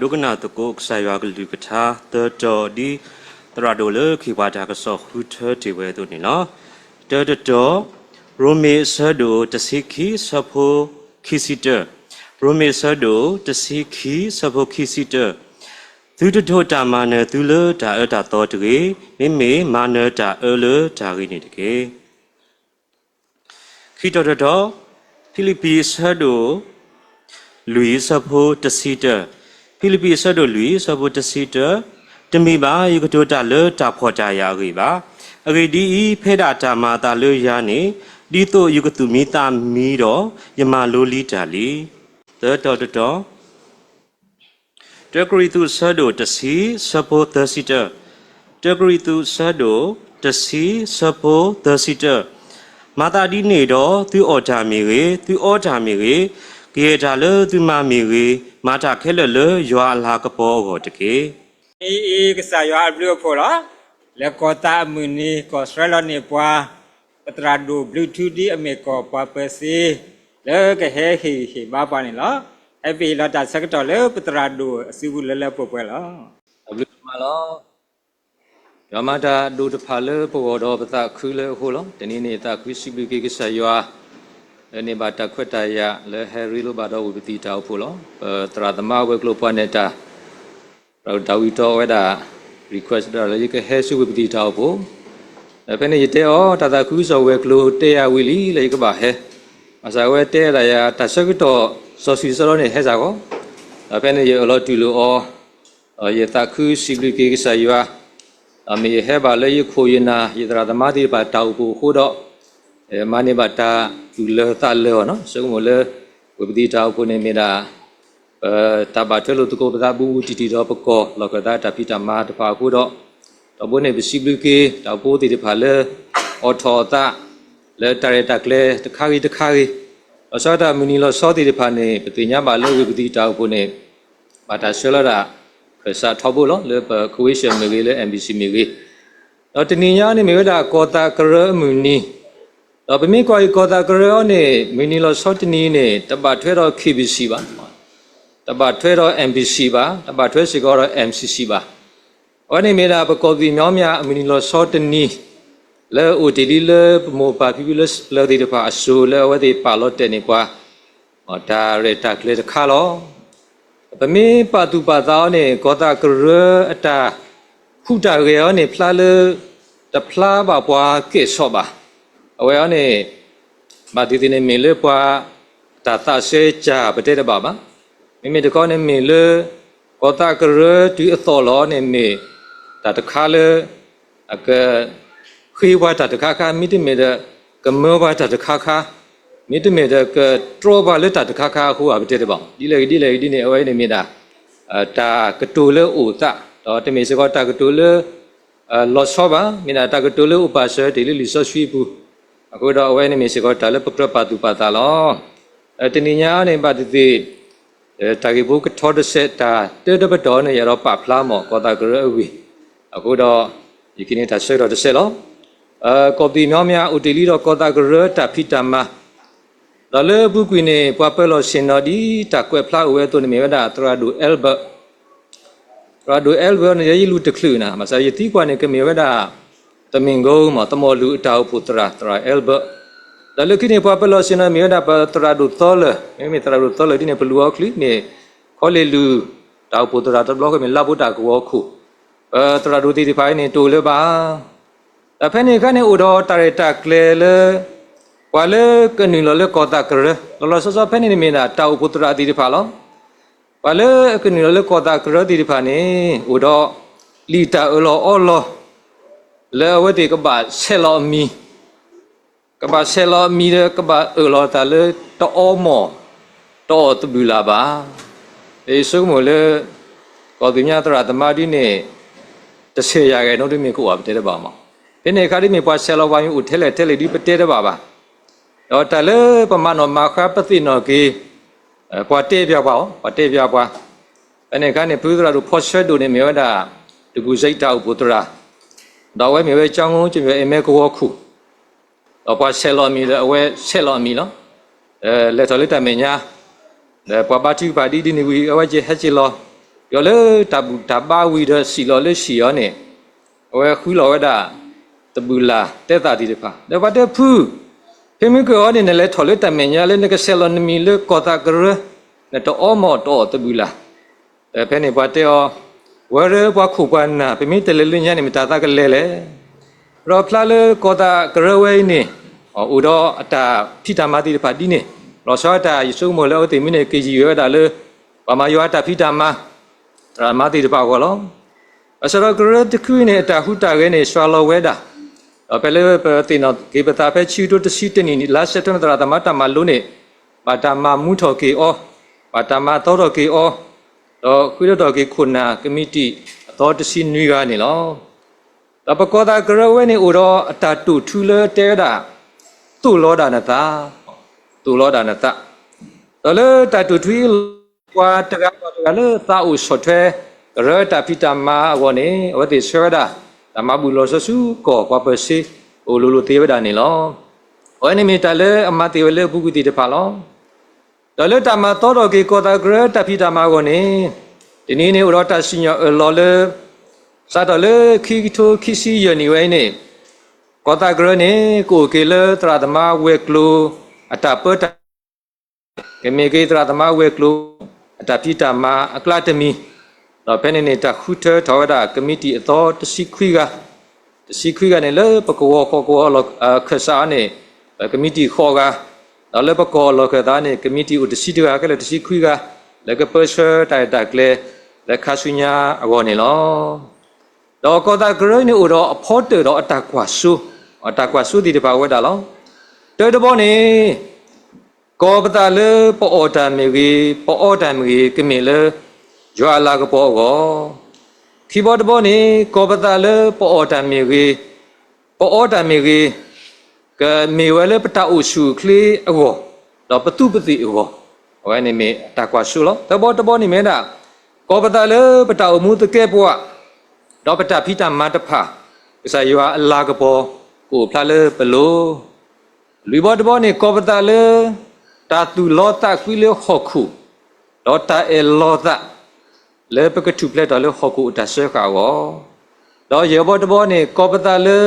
ဒုကနာတကိုဆာရွာကလူကထာတော်ဒီတရဒိုလခိဝါတာကဆောဟူထတီဝဲတို့နေနော်တော်ရိုမေဆဒိုတစီခီဆဖိုခီစီတရိုမေဆဒိုတစီခီဆဖိုခီစီတသူတို့တာမနသူလဒါအတာတော်တကေမိမေမာနတာအလဒါကိနေတကေခီတော်ဖိလိပ္ပိဆဒိုလူဆဖိုတစီတဖိလိပ္ပိဆဒိုလူဆဖိုတစီတတမိပါယကတောတာလတာဖောတာယာဂိပါအဂိဒီဖေဒတာမာတာလယာနေဒီတိုယကတုမိတာမီတော့ယမလိုလီတာလီတော်တကရီတုဆဒိုတစီဆဖိုတစီတတကရီတုဆဒိုတစီဆဖိုတစီတမာတာဒီနေတော့သူအော်တာမီရေသူအော်တာမီရေကေတာလသူမမီရေမာတာခဲလလရွာလာကပေါ်ကိုတကေအေကစားရွာဘလူဖော်လားလက်ကောတာမူနီကောစရလနေပွားပတရာဒိုဘလူးတူဒီအမေကောပပစီလကဟဲဟီဘာပါနေလားအဖေလာတာစကတော်လေပတရာဒိုအစီဘူးလဲလဲပွပွဲလားဘလူးမလားယမတာဒိုတဖာလေပေါ်တော်ပသခူးလေဟိုလောတနေ့နေတာခရစ်စီဘလူကေကစားရွာနေဘာတခွတ်တရလေဟယ်ရီလိုဘာတော်ဝီတီတောက်ဖို့လောတရာသမဝဲကလိုပွားနေတာဒါဝီတော်ဝဲတာ request တော့လေကဟဲဆူဝီတီတောက်ဖို့ဖဲနေတဲဩတတခူးစောဝဲကလိုတဲရဝီလီလေကပါဟဲအစာဝဲတဲရရတဆကတော့စောစီစောနေဟဲစားကောဖဲနေရလောတူလိုရတခူးစီဘလူကေကစားရွာအမေဟဲဘာလေရခိုယနာရတရာသမတိပါတောက်ဖို့ဟိုတော့မနိဘတာသူလသလေနော်စကုမလေဝပတိတောက်ဖို့နေမိတာတဘာထွဲလို့တကောပဒါဘူးတီတီတော့ပကောလောကတာတပိတမာတဖာခုတော့တော့ဘုနေပစီဘလူကေတောက်ဖို့တီတဖာလေအော်ထောတာလေတရတကလေတခါကြီးအစောတာမူနီလောစောတီတဖာနေပတိညာပါလေဝပတိတောက်ဖို့နေဘာတာဆွဲလာတာခရစာထောက်ဖို့လောလေခွေးရှယ်မီလေ MBC မီကြီးတော့တနိညာနေမေတာကောတာကရမူနီတော့ဗမေကွာကောတာကရောနေမီနီလောစောတနီနေတပတ်ထွဲတော့ KBC ပါတပတ်ထွဲတော့ MBC ပါတပတ်ထွဲစီကောတော့ MCC ပါဟောနေမေတာပကောဒီမြောင်းမြမီနီလောစောတနီလဲ OTD လဲမောပါပီပီလစ်လဲဒီတပါအဆူလဲဝဒီပါလော့တဲ့နေကွာဟောဒါရတာကလေးတခါလောဗမေပါတူပါသောနေကောတာကရအတာဖူတာရရောနေဖလာလေတဖလာပါပွားကေဆောပါအဝဲအနေမာတီတီနေမေလေပွားတာတာဆေချာပတဲ့တပါပါမိမိတကောနေမေလေကောတာကရတူအသောလောနေမေတာတခါလေအကခေဝါတာတခါခါမိတိမေဒကမောဘာတာတခါခါမိတိမေဒကထရောဘာလေတာတခါခါဟိုအပတဲ့တပါဒီလေဒီနေအဝဲနေမေတာတာကတူလေအိုတာတော့တမေစကောတာကတူလေလောဆောပါမိနာတာကတူလေဥပါဆေဒီလီဆောဆွီဘူးအခုတော့အဝဲနေမစီကောတာလည်းပကရပါတူပါတာလောတနိညာနေပါတိတာဂိဘုကထောဒဆက်တာတေတဘတော်နေရတော့ပဖလာမောကောတာကရဝီအခုတော့ဒီကိနေတာဆွဲတော့တစ်ဆက်လောကော်ပီမြောင်းများဥတီလီတော့ကောတာကရတာဖီတမဒါလည်းဘူးကွေနေပွားပဲလို့ရှင်တော်ဒီတာကွယ်ဖလာဝဲတုန်နေမြတာတရာဒူအယ်ဘတ်နေရလူတခလူနာမစာယတိကွာနေကမြဝတာတမင်ကိုမတမောလူအတောက်ဖူတရာအယ်ဘတ်ဒါလကိနေပွားပလောစင်မြဒါပတရာဒူသောလမိတရာဒူသောလဒီနေပလူအောက်လီနေခေါ်လေလူတောက်ဖူတရာတဘလောကမြလာဘုတာကောခုတရာဒူတီဒီဖိုင်နေတူလေပါအဖနေကနေဥတော်တရတကလေလေဝါလေကနီလောလေကောတာကရလောဆောဖနေနေမြနာတောက်ဖူတရာတီဒီဖာလောဝါလေကနီလောလေကောတာကရတီဒီဖာနေဥတော်လီတာအောလောလေဝတိကဘာဆဲလောမီကဘာဆဲလောမီရကဘာလောတာလေတောမောတောတဘူလာပါအေဆုမလေကောဒီမြတ်ရတမဒီနေတဆေရခဲ့တော့ဒီမြေကိုအပ်တဲ့ပါမှာဒီနေခါဒီမြေပွားဆဲလောဝိုင်းဦးထဲလေဒီပတဲတဲ့ပါတော့တလေပမနောမခပတိနောကေပွားတဲပြပါပွားတဲပြပွားအနေကနေပူဒရာတို့ဖော့ဆွဲတို့နေမြေဝတာတကူစိတ်တောက်ပုတရာတော့ဝဲမြေဝဲချောင်းကုန်းကျမြေအမေကောခုတော့ပွားဆဲလောမီလေအဝဲဆဲလောမီလောလက်တော်လေးတမညာပွားပါတိပါဒီဒီနေဝီအဝဲကျဟက်ချီလော ပြောလေတပါဝီဒစီလောလေစီယောနေဝဲခူလောဝဒါတဘူလာတဲ့တာဒီတဖာဒါပါတဲ့ဖူဖေမကောနေလေထော်လေတမညာလေနကဆယ်လနမီလေကောတာကရနဲ့တော့အမောတော့တဘူလာဖဲနေပါတဲ့ဝရဘခုပန်နာဖေမတလေလညာနေမတာတာကလေလေရောဖလာလေကောတာကရဝဲနေဥတော့အတာဖိတာမတိတဖာဒီနေလောစောတာယေရှုမောလေတိမိနေကေဂျီရတာလေပမာယောတာဖိတာမရာမတိတဖာကောလောအစရကရတခွိနေအတာဟုတာရဲနေဆွာလောဝဲတာပလေပတင်တော့ကေပတာဖဲချီတိုတစီတနီလာစက်တမတရာတမတမလုံးနေပါတမမူထော်ကေအောပါတမတော်တော်ကေအောတော့ခွိတော်ကေခုနာကမိတီအတော်တစီနွေကနေလောတပကောတာကရဝဲနေဥတော့အတာတူထူလတဲတာသူ့လောတာနတာသူ့လောတာနတာတော်လေတတူထွီကွာတကလေတာဥဆော့ထွဲရတာပိတမဝနေဝတိဆွေဒါတမဘူးလောဆဆူကောကွာပစီအိုလိုလိုသေးဝဒနေလောဝနေမီတလေအမတေဝလေပုဂုတိတဖာလောတော်လေတမတော်တော်ကေကောတာဂရတာပိတမဝနေဒီနေ့နေဥရောတစညလောလေစာတော်လေခီထိုခီစီယနီဝဲနေကောတာဂရနေကိုကေလေတရသမဝေကလိုအတပတကေမေကေတရသမဝေကလိုအတပိတမအကလတမီတော့ဖဲနေတာခုထထောဝဒကမတီအတော်တစီခွိကနေလေပကောခေါ်ကောလောခဆာနေကမတီခေါ်ကတော့လေပကောလောခဒါနေကမတီဥတစီတကလည်းတစီခွိကလေကပစတိုင်တက်လေလေခါဆုညာအကောနေလောတော့ကောတာဂရနေဥတော့အဖို့တော်အတကွာဆုဒီတပါဝဲတာလောတော်တဘောနေကောပတာလေပေါ်တမ်မီကမေလေဂျွာလာကပေါ်ကိုခီဘောတဘောနေကောပတာလေပေါ်တမီကြီးကမေဝဲလေပတာအုစုခလီအဝတော့ပတုပတိအဝဝဲနေမေတကွာရှုလောတဘောနေမဲတာကောပတာလေပတာအမှုတကဲပွားတော့ပတာဖိတမတဖာကစားရွာအလာကပေါ်ကိုဖလာလေပလိုလူဘောတဘောနေကောပတာလေတာတူလောတာခွီလေခော့ခုတော့တာအလောတာလေပကထုပလက်တော်လေဟောကူတဆွဲခါဝတော့ရေဘောတဘောနေကောပတာလေ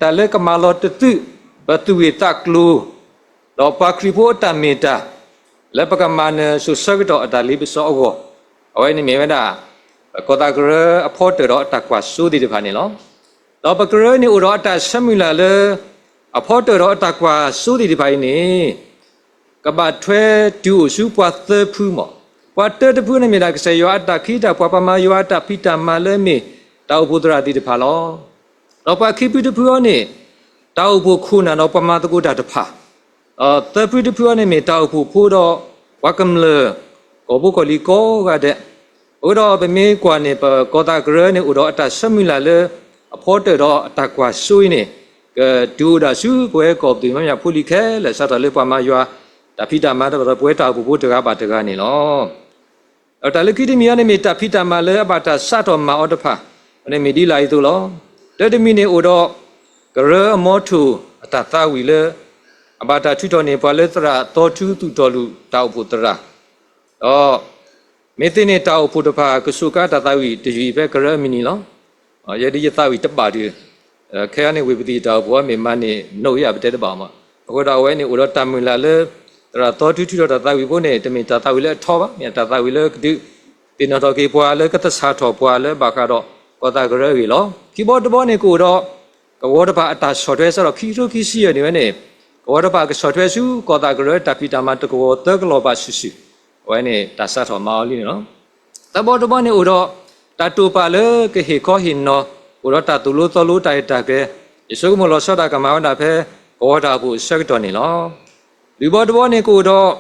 တလေကမာလောတတုဘတူဝေတကလူတော့ပါခရီဖို့တမီတာလေပကမနဆုဆကတော့အတလီပစောအောအဝဲနေမြဲတာကောတာဂရအဖို့တော်တကွာဆူဒီတဖာနေလောတော့ပကရနေဥရောအတဆမီလာလေအဖို့တော်တကွာဆူဒီတဖာနေကဘာထွဲတူစုပွားသဖူးမောဝတ်တပူနေမြတာကစေယောအတခိတာပွားပမယောအတပိတမလဲမေတောက်ဘုဒ္ဓရာတိတဖာလောတော့ပါခိပိတပူနေတောက်ဘုခုနာတော့ပမတကုတာတဖာတပိတပူနေမေတောက်ဘုဖိုးတော့ဝကမလေကောဘုကလီကောကတဲ့ဥတော့ဗမေကွာနေပကောတာဂရနေဥတော့အတဆမီလာလေအဖို့တော့အတကွာဆွေးနေကဒူဒါစုပွဲကောတိမမြဖူလီခဲလေစတာလေပမယောတပိတမတော့ပွဲတောက်ဘုတကပါတကနေလောအတလကိတမီယနေမီတဖိတမလဲအပါတစတော်မာအော်တဖာအနေမီဒီလိုက်သူလောတတမီနေအိုတော့ဂရမောထုအတသဝီလေအပါတထုတော်နေပါလေသရတော်ထုသူတော်လူတောက်ဖို့တရာတော့မေတိနေတောက်ဖို့တဖာကဆုကတသဝီတကြီးပဲဂရမီနီလောယတိယသဝီတပါတီခဲရနေဝိပတိတောက်ဘောမေမနေနှုတ်ရပတဲ့တပါမှာအခုတော့ဝဲနေအိုတော့တမီလာလေတရာတော်ထုတော်တသဝီဖို့နေတမီတသဝီလေထောပါမြတ်တသဝီလေဒီတင်တော်ကေပွာလေကတဆာထောပွာလေဘာကတော့ကောတာဂရဝီလောကီဘောတဘောနေကိုတော့ကဝတပါအတာဆော့ထွဲဆိုတော့ခီထိုခီစီရနေပဲနေကဝတပါကဆော့ထွဲစုကောတာဂရတပိတာမတကောတကလောပါစုစုဝဲနေတဆာထောမောလီနော်တဘောတဘောနေဥတော့တတူပါလေကဟေခောဟင်နော်ဥတော့တတူလို့တော်လို့တိုင်တာကဲယေရှုမလောဆောတာကမောင်းတာဖဲကောတာဘူးဆက်တော်နေလောဒီဘောတဘောနေကိုတော့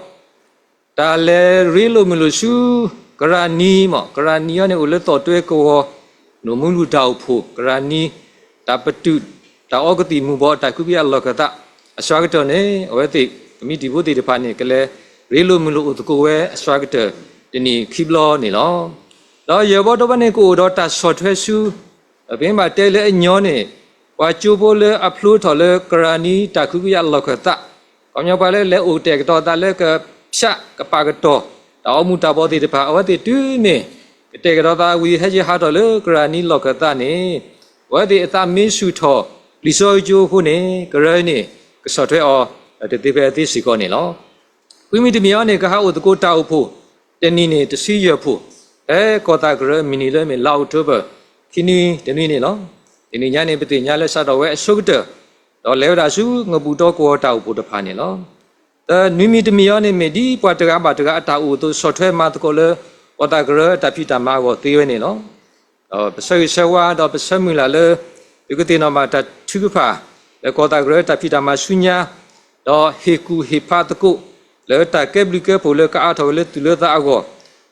တာလေရီလိုမလို့စုကရာနီမကရာနီရနေဦးလက်တော်တွဲကိုနုံမလူတောက်ဖို့ကရာနီတပတုတာဩဂတိမူဘောတကုပြလောကတအစွာကတော်နေအဝဲတိမိဒီဘုတိတပါနေကလေးရီလိုမလူဥတကိုဝဲအစွာကတော်ဒီနီခိဘလောနေလောတော့ရေဘောတော့နေကိုတော့တဆော့ထွဲစုအပင်မှာတဲလေညောနေဝါချိုဘောလေအဖလူထော်လေကရာနီတကုပြလောကတကောင်းရပါလေလေဦးတက်တော်တလေကဖြတ်ကပါကတော့တောမူတဘောတိတပါအဝတိတူးနေ เตกรอตาวีให้ฮาตอเลกรานีลอกตานี่ว่าเดตามิสุทอลิโซจูฮูนี่กระนี่ก็สอดด้วยเดติเบติสิกอนี่ลอวิมิตมีอันนี่ก็หาอุตโกตาอุพูเดนี่นี่ตสิยพูก็ตากระมินิเลมิลาวทูเบที่นี่เดนี่นี่ลอเดนี่ญานี่ปฏิญาเลสาดเวสุกเตดอเลวดาสุงบุตโกตาอุพูตพานี่ลอแต่นิมิตมีอันนี่เมดีปะตระบะตระตาอุตุสอดด้วยมาตโกเลวตากระตาพิตามาโกตีเวนี่ลอเสยเสวาดอเปสมุลาเลอีกตีนอมาตัดชุกฟ้าแล้วก็ตากระตาพิตามาสุญญาดอเฮกูเฮพาตกุแล้วตาเก็บลิเกพูเลกอาทวเลตุเลตาอาก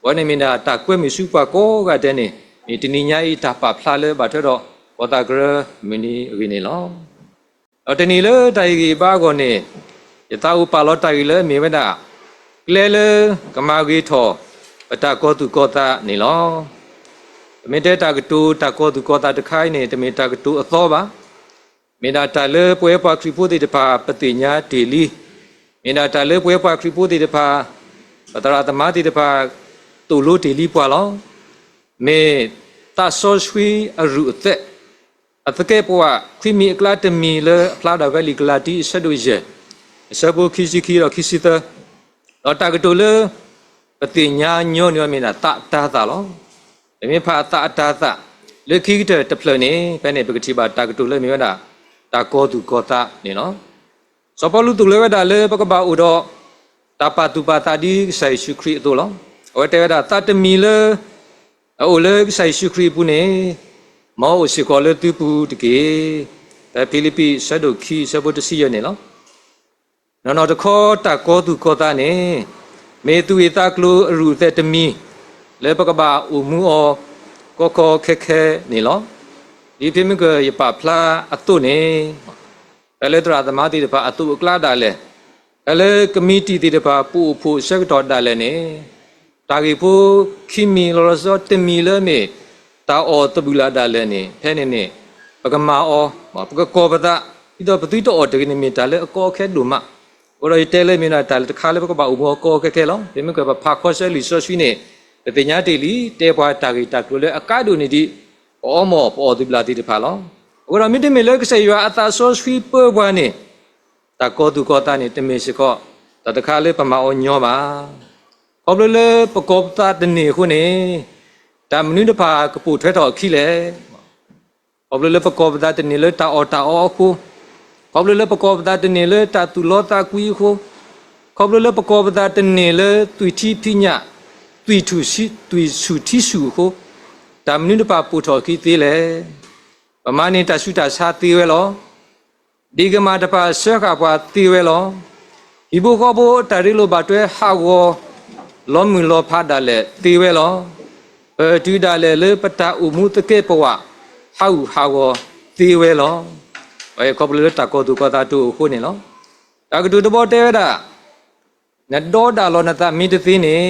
วันนี้มีนาตากวยมีสุปะโกกะเดนี่มีตินิญาอีตาปะพลาเลบาเทดอวตากระมินิวินิลอเอาตนี่เลตาอีบาโกนี่ยตาอุปาลอตาอีเลมีเวดาเลเลกะมากีทอปะตาโกตุโกตานี่ลอမေတ္တာကတူတကောသူကောတာတခိုင်းနေတမေတ္တာကတူအသောပါမေတ္တာတလေပွဲပွားခရိဖို့တိတပါပတိညာတေလီမေတ္တာတလေပွဲပွားခရိဖို့တိတပါပတရာသမတိတပါတူလို့တေလီပွားလောမေတဆောဆွေအရုအသက်အသကေပွားခရိမီကလာတမီလေဖလာဒဝဲလီကလာတီဆဒွေဂျေဆဘခိစီခီရခိစီတတော့တကတူလေပတိညာညောညောမေနာတာတာလောมีพาตาตาตาเลือกขี้เถิดตะเพลนี่เป็นในปกติบาตากตุเลยมีว่าตาโกตุโกตานี่เนาะสปอลุตุเลยว่าเลยปกบาอุดอตาปาตุปาตาดีใส่ชุครีตัวละเอาแต่ว่าตาตมีเลยเอาเลยใส่ชุครีปุเนี่ยมอสิกอเลยตุปูตะเกแต่ฟิลิปปินส์สะดุขี้สะบุตสิยเนี่ยเนาะนอตะขอตาโกตุโกตาเนี่ยเมตุเอตากลูรูเตตมีလေပကဘာဥမှုအောကောကောခဲခဲနေလောဒီပြမကရပဖလာအတုနေအဲလေတရာသမတိတပါအတုကလာဒါလေအဲလေကမီတီတီတပါပူဖို့ဆက်တော်ဒါလေနေတာဂီဖို့ခိမီလောရစောတမီလေမေတာအောတဘူလာဒါလေနေဖဲနေနေပကမာအောပကကောပဒဒီတော့ပတိတော့တကနေမေဒါလေအကောခဲဒုမဘောရတဲလေမေနာဒါလေတခါလေပကဘာဥဘောကောခဲခဲလောပြမကဖာခေါ်ဆဲလီဆောဆွီနေแต่ญาติลีเตปวาตากีตากลุเลอากาดูนี่ดิออมอปอดิบลาติตะพาลอโอรามิติเมเลกเสยว่าอัตาโซสฟีเปอร์บวานี่ตะโกตุโกตานี่ตะเมสิก็ตะตะคาเลปะมาอญอมาขอบเลปะกอบตาตะนี่คุนี่ตามนุตะพากะปูถวยถอขี้เลขอบเลปะกอบตาตะนี่เลตาอคูขอบเลปะกอบตาตะนี่เลตาตุโลตากุยคูขอบเลปะกอบตาตะนี่เลตุยทีพิญะตุยทุสิตุยสุทิสุโคตามนุตปาปูถอกีตีเลประมาณนี้ตาสุตาชาตีเวลอดีกมาตปาเสกาปาตีเวลอฮิบุกอโบตาริโลบาตเวฮาวลอมุลอพาดาเลตีเวลอตุดาเลปตาอุมุตเกปวะฮาวตีเวลอขอบเลตะโกตุกตาตุโคนี่ลอตากตุตบอเตวดานะดอดาลอนะตามิตตินี่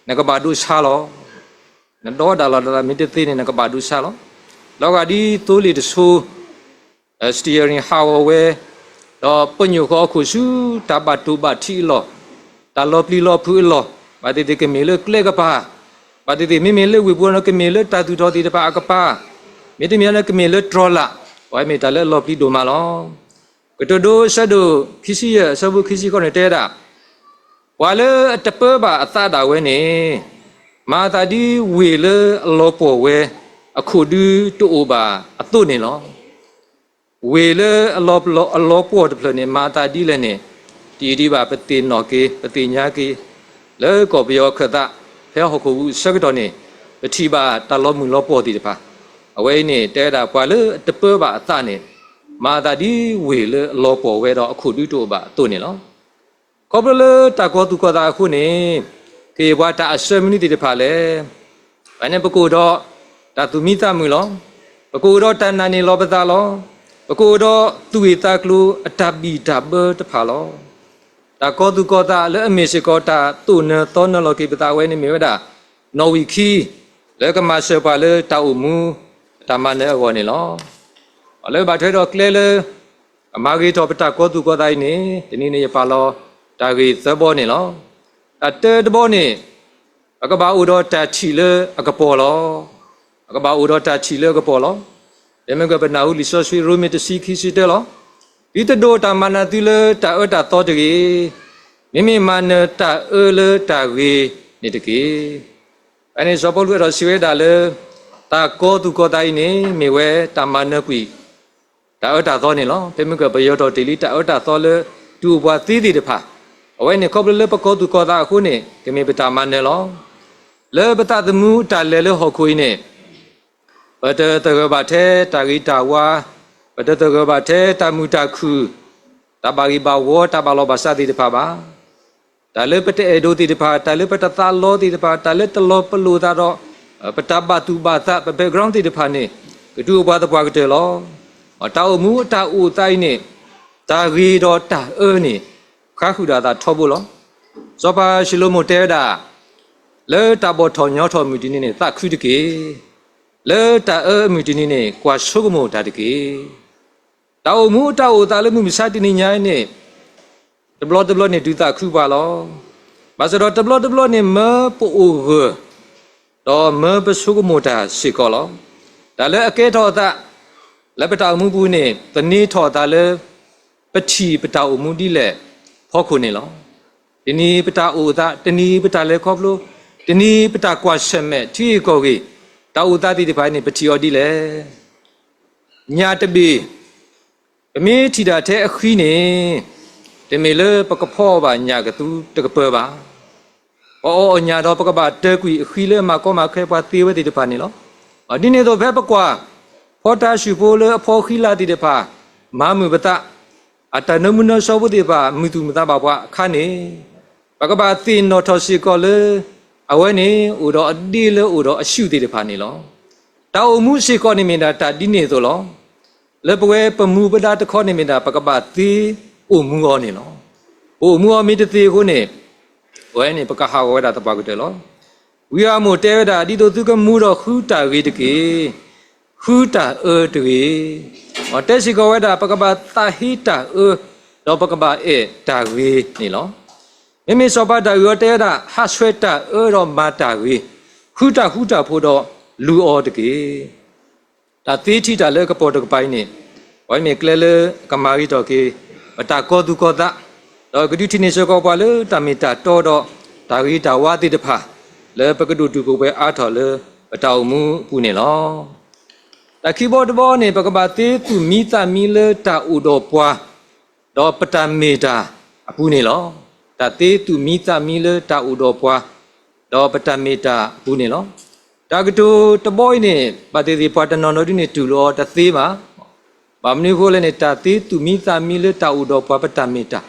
นักบาดูชาลอนักดอดาลาดามิตตินี่นักบาดูชาลอแล้วก็ดีตัวลีดสูสตีอริงฮาวเวแล้วปัญญุขอคุสูตาบาตูบาทีลอตาลอปลีลอพูลอบาติติกเมเลกเลกปาบาติติมิเมเลวิบุนกเมเลตาตุดอติตปากปามิติมีนกเมเลตรอละไว้เมตาเลลอปลีโดมาลอกะตโดซะโดคิซิยะซะบุคิซิก็เนเตดาวาเลตะเปบะอตาดาเวนี่มาตาดีเวเลลอปอเวอะขุดูตุอบาอตุนี่ลอเวเลลอปอตะเพลนี่มาตาดีเลนี่ตีดีบาปตินอเกปติญาเกเลก็บยอขะตะเฮฮอคูสะกะตอนี่ปฏิบาตะลอมุลอปอติตะพาအဝဲနေတဲတာပွာလေတပပါအသနေမာတာဒီဝေလေလောပေါ်ဝဲတော့အခုတူတူပါတုန်နေလောကောပလတာကောတူကောတာအခုနေကေဘွာတာအစမနီတိတဖာလေဘာနေပကူတော့တာသူမိသမူလောပကူတော့တန်နာနေလောပတာလောပကူတော့သူဝေတာကလူအတဘီတာဘတဖာလောတာကောတူကောတာလေအမေစကောတာတုန်တော်နလောကေပတာဝဲနေမြေဝတာနော်ဝီခီလေကမဆေပါလေတာအမှုตามันเนี่ยก่อนนี่เนาะอะไรบาดเจ็บก็เคลื่อนเลยมากีทอปตาก็ตุก็ได้นี่ทีนี้เนี่ยปาลอตากีเซบอนี่เนาะตาเตอร์บอนี่ ကဘာဥတော်တာချီလေအကပေါ်လောအကဘာဥတော်တာချီလေကပေါ်လောဒေမကပနာဦးလီဆိုဆွေရိုမီတစီခီစီတဲလောဒီတဒိုတာမနာတိလေတာအတာတော်တကြီးမိမိမနတာလေတာဝေနေတကြီးအဲ့ဒီဇောပေါ်လူရစီဝဲတာလေတာကောသူကောတိုင်းနေမေဝဲတာမနကွီတာအတာတော်နေလောဒေမကဘယောတော်တီလီတာအတာတော်လေတူဘွားသီးတီတဖာအဝဲနေကောပလေပကောသူကောတာခုနေကမေပတာမနေလောလေပတာသမူတာလေလေဟောခွေးနေပတတကဘာထဲတာဂီတာဝါပတတကဘာထဲတာမူတာခုတာဘာဂီဘာဝတာဘာလောဘာစာတိတဖာပါတာလေပတေဒိုတိတဖာတာလေပတတာလောတိတဖာတာလေတလောပလူတာတော့ပတဘတူဘာသဘက်ဂရောင်းတိတဖာနေကတူဘာတပွားကတဲ့လောတာအမှုတာဦးတိုင်းနေတာဂီတော့တာနေခါခုတာတာထောဖို့လောဇောပါရှိလိုမိုတဲတာလေတာဘောထောညောထောမြူတီနေသခုတကေလေတာမြူတီနေကွာဆုကမိုတာတကေတာအမှုတာဦးတာလေမှုမစတင်ညာနေတဘလနေဒူတာခုပါလောဘာစတော့တဘလနေမပူဂတော့မပဆုကမိုတာစီကောလောဒါလေအကဲထောတာလေပတာမှုဘူးနေတနီထောတာလေပတိပတာအမှုဒီလေဖောခုနေလောဒီနီပတာအိုတာတနီပတာလေခေါပလို့တနီပတာကွာရှက်မဲ့တီကိုကြီးတာအိုတာတိဒီပိုင်းနေပတိော်ဒီလေညာတပီအမေထီတာထဲအခီးနေတမေလေပကဖောပါညာကတူတကပေပါအော်ညာတော့ပကပါတဲကွီအခီးလေမှာကောမှာခဲပွားသေးဝဲတိဒီပိုင်းနေလောဒီနေတော့ဘဲပကွာဖောတာရှူဖိုလေအဖောခီလာတိဒီပါမာမှုပတာအတနမနစောဘတိပါမိသူမသားပါဘွားခါနေပကပတင်တော်တော်စီကောလေအဝဲနေဥတော်အဒီလေဥတော်အရှုတိတဖာနေလောတောင်မှုစီကောနေမင်တာတတိနေဆိုလောလေပွဲပမှုပဒါတခောနေမင်တာပကပတိဥမှုောနေလောဥမှုောမိတတိကိုနေဝဲနေပကဟာဝဲတာတပါကတဲ့လောဝီယာမိုတဲတာဒီတို့သူကမှုတော့ခူတာကြီးတကေခူတာတေတက်စီကောဝဲတာပကပတာဟီတာတော့ပကပတာဝေနေလောမိမိစောပါတာရောတဲတာဟာဆွဲတာတော့မာတာဝေခူတာဖို့တော့လူအော်တကေဒါသေးချီတာလဲကပေါ်တကပိုင်းနေဝိုင်းမေကလဲလဲကမာရီတော့ကေတာကောသူကောတာတော့ဂဒုတိနေစောကောပါလဲတာမီတာတော့ဒါဂီတာဝါတိတဖာလဲပကဒုတူကိုပဲအားထော်လဲအတောင်မှုပူနေလောတခိဘောတဘောနေပကပတိသူမိတာမီလတာဥတော်ပွားတော့ပတမေတာအပူနေလောတတေသူမိတာမီလတာဥတော်ပွားတော့ပတမေတာအပူနေလောတာကတူတဘောနေပတိတိပွားတနော်တို့နေတူလောတသေးပါဘာမနုခိုးလဲနေတာတေသူမိတာမီလတာဥတော်ပွားပတမေတာ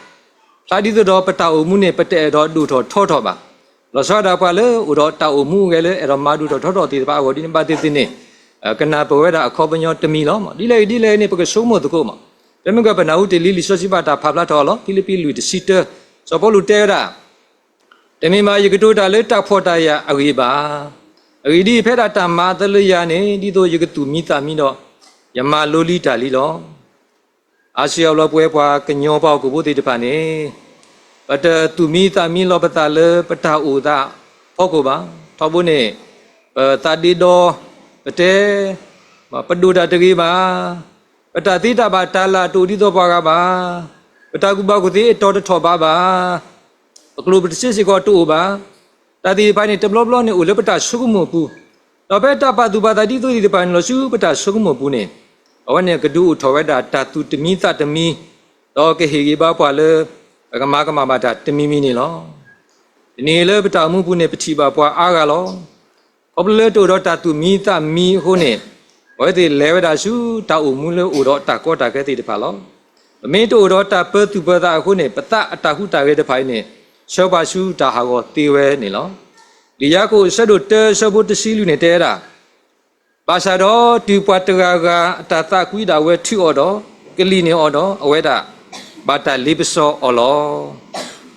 သာဒီတော့ပတအုံမှုနေပတဲ့တော့ဒုထောထောပါလောစောတာပါလေဥတော်တာအုံမှုကလည်းအဲ့တော့မာဒုထောတေပါဟောဒီပတိတိနေကနာပဝဲတာအခေါ်ပညောတမီလောမဒီလေနေပကဆုံးမတကောမတမကပနာဦးတလီလီဆိုစီပါတာဖပလာတော်လောဖိလိပီလူတစီတစောပေါ်လူတဲတာတမီမာယကတိုတာလေတာဖော်တာရအဝေပါအဝေဒီဖဲတာတမာတလရနေဒီတော့ယကတူမိတာမီတော့ယမလိုလီတာလီလောအာစီယောလောပွဲပွားကညောပေါကိုဘုတိတဖာနေပတတူမိတာမီလောပတာလေပတာဥတာဟောကိုပါထောဘုနေတာဒီတော်ပတဲပဒုဒတကြီးပါပတတိတပါတာလာတူဒီတော့ပါကပါပတကုဘကုတိတော်တော်ပါပါကလုပတစစ်စကောတူပါတတိပိုင်းနေတဘလဘလနေဥလပတဆုကမပူတော့ဘက်တပါသူပါတတိတူဒီပိုင်းလို့စုပတဆုကမပူနေအဝနဲ့ကဒုထောဝဲတာတတူတမီတတမီတော့ကေဟေကြီးပါပွာလေကမပါတာတမီမီနေလောဒီနေလေပတမှုပူနေပတိပါပွာအားကလောအပလေတိုတော့တာသူမိတာမီဟိုနေဝဲဒီလဲဝဒါရှုတာအုံမူလို့ဥတော့တာကောတာကဲတိတဖာလောအမင်းတိုတော့တာပသူပတာဟိုနေပတအတာဟုတာရဲတဖိုင်းနေရှောပါရှုတာဟာကောတေဝဲနေလောဒီရကိုဆက်တို့တဲရှောဘုတစီလူနေတဲတာပါစာတော့ဒီပွားတကာကအတာတာကွီတာဝဲထီအော်တော့ကလီနေအော်တော့အဝဲတာဘာတာလိပစောအော်လော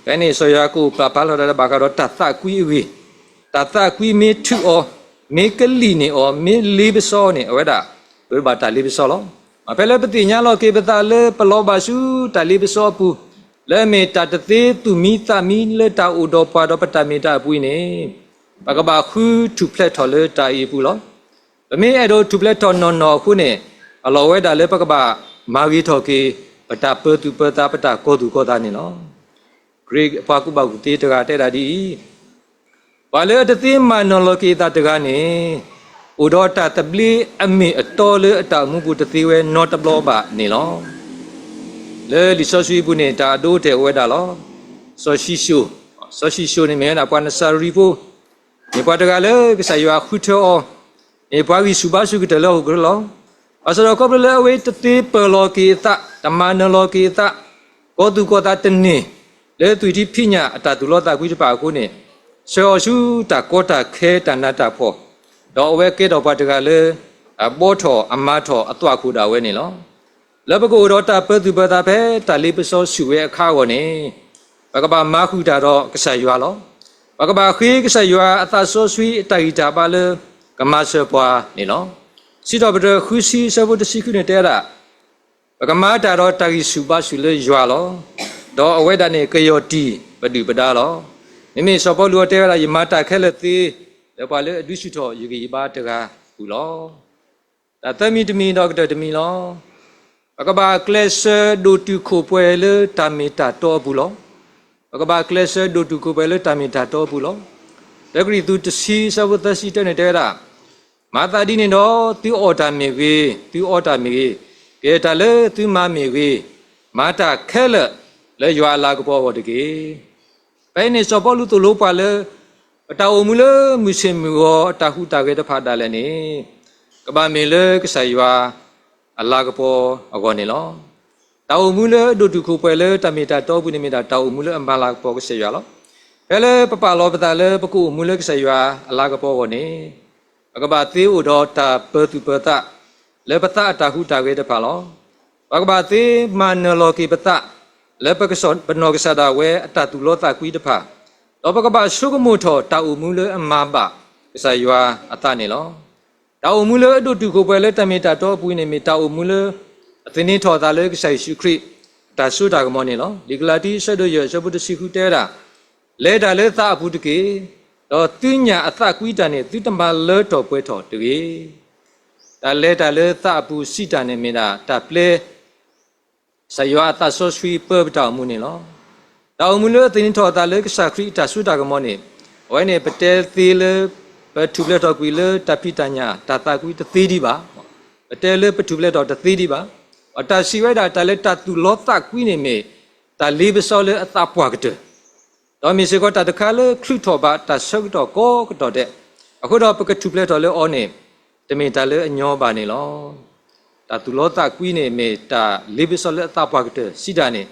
ကဲနေဆိုရကိုပပလာတော့ဘာကတော့တာတာကွီဝီတာတာကွီမေထူအောမေကလီနေအောမေလီဘစောနေအဝဲတာဘယ်ဘာတာလီဘစောလောအဖဲလေပတိညာလောကေပတာလေပလောပါရှုတာလီဘစောပူလေမေတာတသေးသူမိသမီလေတာဥတော်ပွားတော့ပတမေတာပွီနေ ပကဘာခုထူဖလက်ထော်လေတာဤပူလောဗမေအဲ့တော့ထူဖလက်ထော်နော်နော်ခုနေအလောဝဲတာလေပကဘာမာဂီထော်ကေပတာပတူပတာပတာကိုသူကိုတာနေနော်ဂရိဖာကုဘကုတေတကတဲ့တာဒီဘာလေတသိမနော်လောကေတာတကနေဥဒေါ်တာတပလီအမေအတော်လေအတာမှုပုတသိဝဲနော်တဘလောပါနေလောလေဒီဆောဆွေဘူးနေတာဒိုးတဲ့ဝဲတာလောဆောရှိရှိုနေမဲနာပွားနဆာရီဖို့နေပွားတကလေကစားရွာခုထောနေပွားဝီစုပါစုကတလောကလောအစရကောပလေဝေတတိပလောကေတတမနလောကေတကောတုကောတာတနေလေသူတိဖိညာအတတူလောတာကွိတပါကိုနေဆောရှုတာကောတာခဲတဏတာဖို့တော့ဝဲကေတော့ပါတကလေဘောထောအမထောအတွခုတာဝဲနေလောလဘကိုတော့တာပသူပတာပဲတာလေးပစောစုဝဲအခါကောနေဘကဘာမာခုတာတော့ကစားရွာလောဘကဘာခေကစားရွာအသဆောဆွီအတိုင်တာပါလေကမဆပွားနေလောစီတော့ဘဒခုစီဆဘဒစီခုနေတဲ့ရဘကမာတာတော့တာဂီစုပါစုလေရွာလောတော့အဝဲတာနေကယောတီပတူပဒါလောမိမိစောပေါ်လူတဲရယမတာခဲလက်သေးလေပါလေအဒုရှိတော်ယူကြီးပါတကားဘူးလောဒါသမီတမီတော့တမီလောဘကဘာကလစ်ဒိုတူခိုပွဲလေတာမီတာတော့ဘူးလောဘကဘာကလစ်ဒိုတူခိုပွဲလေတာမီတာတော့ဘူးလောတဂရီသူတစီဆဘဒစီတဲ့နေတဲ့ရမာတာဒီနေတော့သူအော်တာမီဝေသူအော်တာမီကဲတလေသူမမီဝေမာတာခဲလက်လေရွာလာကပေါ်တကေပဲနေစောပေါ်လူသူလို့ပါလေအတာအမူလေမွစင်မီရောအတာဟုတာကေတဖာတာလည်းနေကဘာမီလေကဆာရွာအလာကပေါ်အကောနေလောတာအမူလေဒုတုခုပွဲလေတမီတာတော့ဘူးနေမီတာတာအမူလေအမလာကပေါ်ကဆာရွာလောပဲလေပပလောပတာလေပကုမူလေကဆာရွာအလာကပေါ်ကောနေအကဘာသေးဥတော်တာပတုပတလေပတအတာဟုတာကေတဖာလောဘကဘာသေးမနလောကေပတလေပကစောပနောကဆာဒဝဲအတတူလောတာကွီတဖာတော့ဘကဘာရှုကမှုထောတာအမူလေအမဘကဆာရွာအတနေလောတာအမူလေအတုတူကိုပဲလေတမီတာတော့ပွေးနေမီတာအမူလေအသင်းထောတာလေကဆာရှုခရစ်တာဆုတာကမောနေလောဒီကလာတီဆတ်တို့ရရှဘုတစီခုတဲတာလေတာလေသာအဘူးတကေတော့တင်းညာအသကွီးတန်နေသူတမလဲတော်ပွဲတော်တကေတာလေသာအဘူးစီတန်နေမင်းတာတာပလေဆယောအသဆောဆွီပပတောင်မူနေလောတောင်မူလေအသင်းထောတာလေကဆာခရစ်တာဆုတာကမောနေဝဲနေပတဲသေးလေပထူပလက်တော်ကွီလေတပိတညာတာတာကွီတသေးဒီပါပတဲလေပထူပလက်တော်တသေးဒီပါအတာစီဝဲတာတလေတတူလောတာကွီနေမေတာလေးပစောလေအသပွားကတဲ့တော့မီစေကတာတခါလေခလူထောပါတာဆုတ်တော့ကိုကတော့တဲ့အခုတော့ပကထူပလက်တော်လေအောနေတမင်တာလေအညောပါနေလောတာတူလောတာကွီနေမေတာလေးပစောလေအသပွားကတဲ့စီတာနေ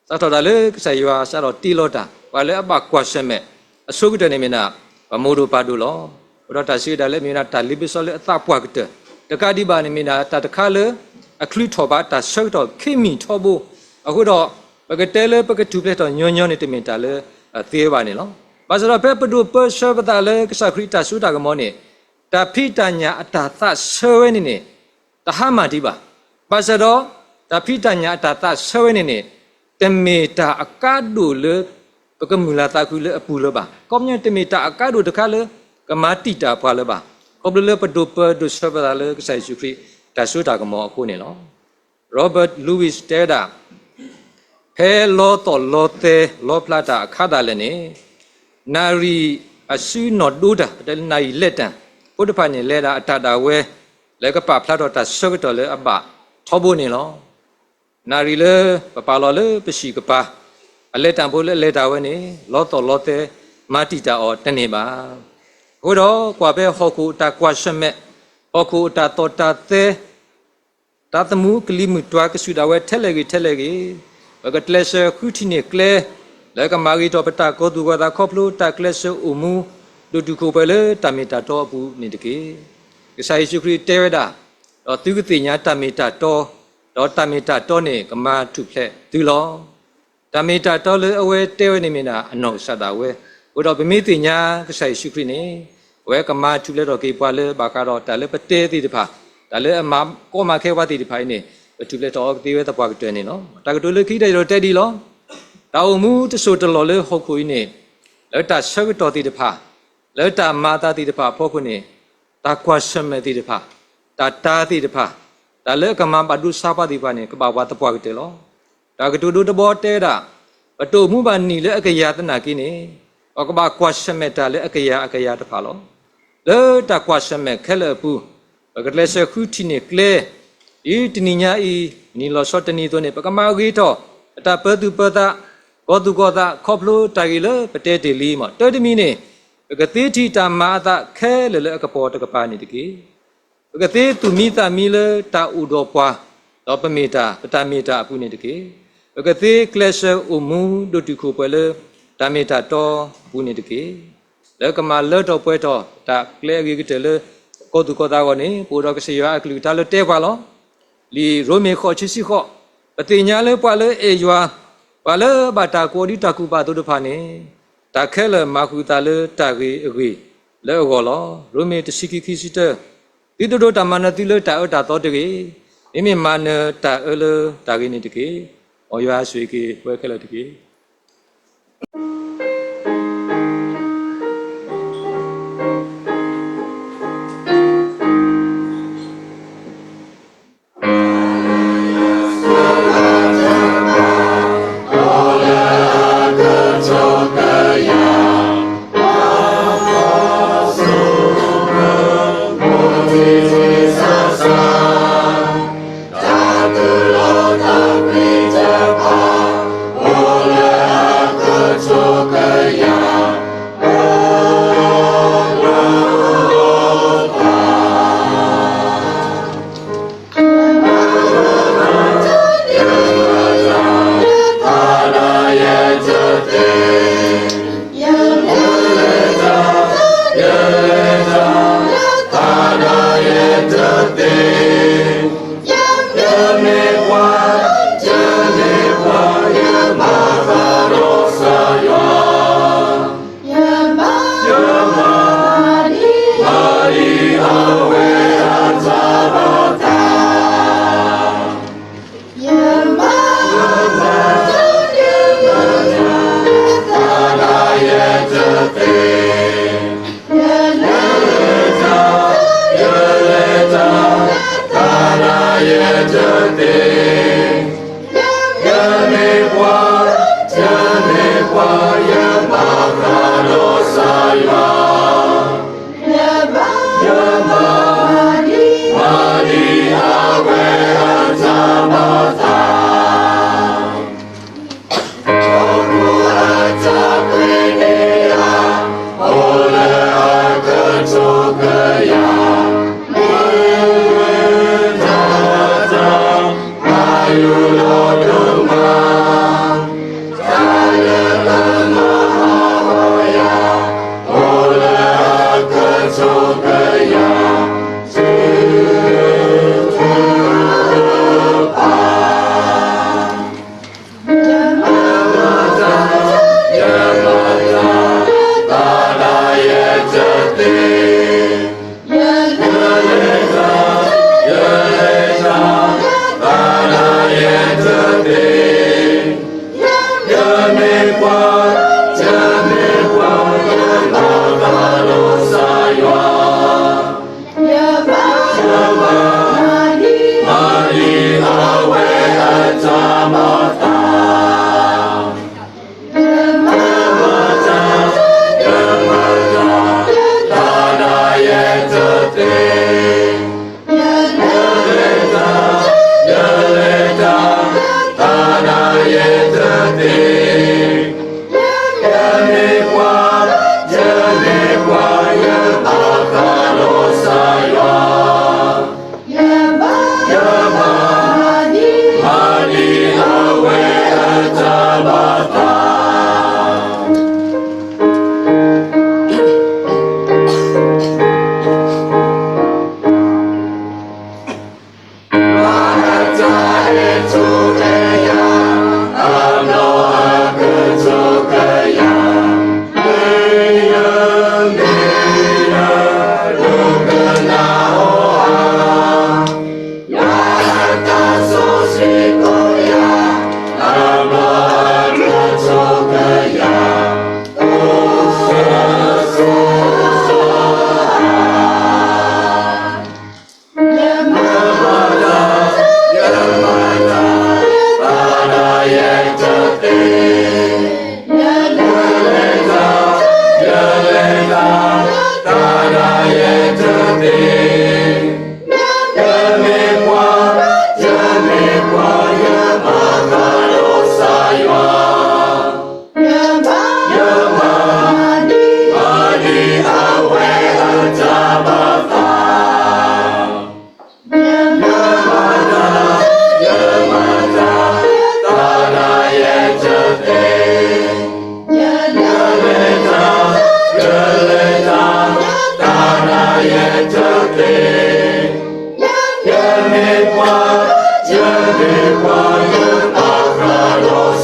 သတ်တော်တာလေဆရွာဆတော့တီလောတာဘာလဲအပကွာရှက်မဲ့အဆုကတဲ့နေမနာဘမိုးတို့ပါတို့လောဘတော့တာစီတာလေမင်းနာတာလေးပစောလေအသပွားကတဲ့တကတိပါနေမနာတာတခါလေအခလူထောပါတာဆုတ်တော့ခိမီထောဖို့အခုတော့ပကတဲလေပကတူပလက်တော့ညွညွနေတမင်တာလေသေးပါနေလောဘာစရပဲပဒုပရှဘတာလေကစခရီတာဆုတာကမောနေတာဖိတညာအတာသဆွဲနေနေတဟမတိပါဘာစတော့တာဖိတညာအတာသဆွဲနေနေတမေတာအကားဒုလေပကမူလာတာကူလေအပူလေပါကောမြတမေတာအကားဒုတခါလေကမာတိတာဖွာလေပါကောဘလေပဒုပဒုရှဘတာလေကဆိုင်စုခရီတာဆုတာကမောအခုနေလောရောဘတ်လူးဝစ်တဲဒါဟဲလောတော်လောတဲလောပလာတာအခါတာလည်းနေနာရီအစုနော်ဒူတာတဲနိုင်လက်တန်ဘုဒ္ဓဖာနေလဲတာအတတာဝဲလဲကပဖလာတော့တာဆုတ်တော်လဲအပထောဖို့နေလောနာရီလေပပလောလေပရှိကပါအလက်တန်ဖို့လဲလဲတာဝဲနေလောတော်လောတဲမာတီတာအော်တနေပါဟိုတော့ကွာပဲဟောကူတာကွာရှမဲ့ဟောကူတာတော်တာတဲတာတမှုကလီမူတွားကဆူတာဝဲထဲလေကြီးဘကတလက်ဆာခုတီနေကလေလကမာဂီတော့ပတာကိုသူကတာခေါပလို့တာကလက်ဆာအမှုဒုတုကိုပဲလေတမီတာတော့ဘူးနေတကေကဆိုင်စုခရီတဲဝဒါတော့သူကတိညာတမီတာတော့တမီတာတော့နေကမာထုဖလက်သူလောတမီတာတော့လေအဝဲတဲဝနေမနာအနောက်ဆတာဝဲဘုတော့ဗမိတိညာကဆိုင်စုခရီနေဝဲကမာထုလက်တော့ကေပွားလေဘာကတော့တာလေပတဲတိတဖာတာလေအမကောမခဲဝတိတဖိုင်းနေဘတူလက်တော့တေးဝဲတပွားကတွဲနေနော်တာကတူလေခိတဲ့တော့တက်ဒီလောတောင်မူတဆူတလော်လေဟုတ်ခွေးနေလက်တာဆက်တော်တိတဖာ le ta mata ti de pa pho ne ta question me ti de pa ta ti de pa ta le kama ba du sa pa ti pa ne ka ba wa ta pwa te lo ta ka tu du de bo te da ba tu mu ba ni le akaya tana ki ne o ka ba question me ta le akaya ta pa lo le ta question me khele pu ka le se khu ti ne kle i ti ni nya i ni lo so tani to ne pa kama gi to ta pa tu pa ta ko tu ko ta kho plo ta gi le pa te te li ma te ti mi ne ka te ti ta ma ta khe le ka po ta ka pa ni ti ki ka te tu mi ta mi le ta u do pwa do pa me ta pa ta me ta pu ni ti ki ka te clash u mu do tu ko pa le ta me ta to pu ni ti ki le ka ma le to pwe to ta kle gi ki te le ko tu ko ta ko ni pu do ka se ya klu ta le te kwa lo li ro me kho chi si kho pa ti nya le pwa le e ywa pa le ba ta ko di ta ku pa do do pha ni ta khe le ma khu ta le ta gi a gi le go lo ro me ti si ki ki si te ti do do ta ma na ti le ta ta to te gi mi mi ma ne ta le ta gi ni te gi o ywa sui ki pwe khe le te gi to the young,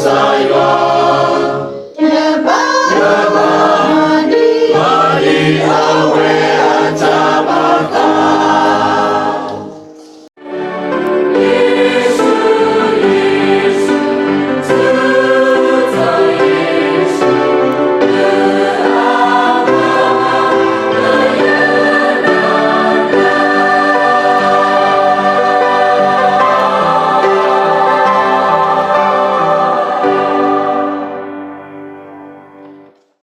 Sayo